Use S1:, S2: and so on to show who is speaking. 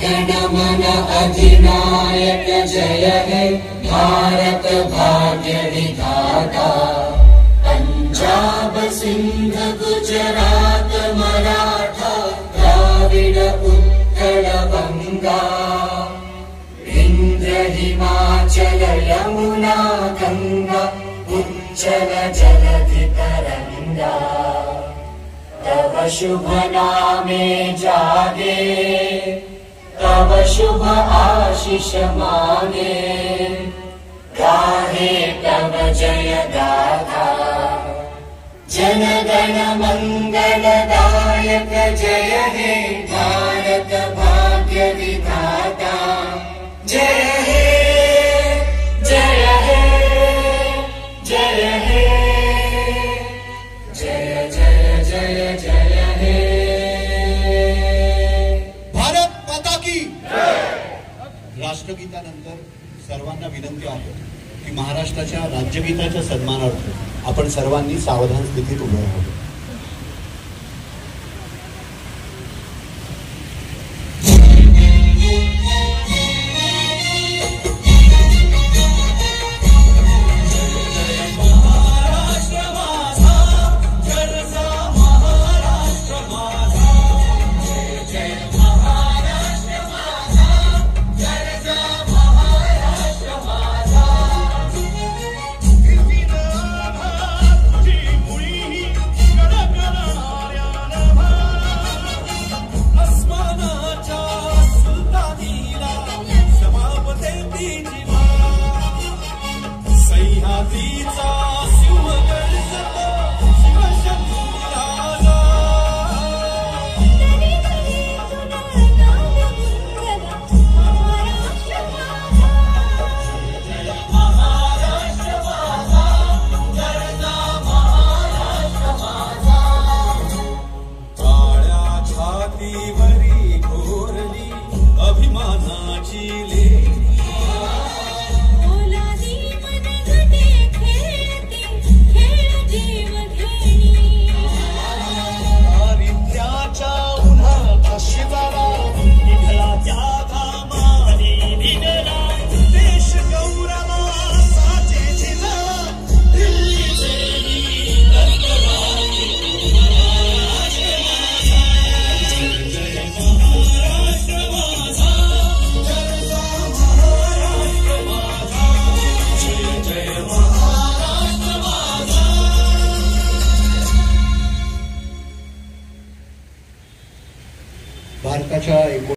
S1: गण मन अधिनायक जय हे भारत भाग्य विधाता। पंजाब सिंध गुजरात मराठा द्राविड उत्कल बंगा। विंध्य हिमाचल यमुना गंगा उच्चल जलधि तरंगा। तव शुभ नामे जागे तव शुभ आशीष मांगे। गाहे तव जय गाथा जन गण मंगलदायक जय हे भारत भाग्य विधाता। जय हे जय हे जय हे जय जय जय जय हे।
S2: भारत माता की राष्ट्रगीतानंतर सर्वांना विनंती आहे की महाराष्ट्राच्या राज्यगीताच्या सन्मानार्थ आपण सर्वांनी सावधान स्थितीत उभे राहावे। भारताच्या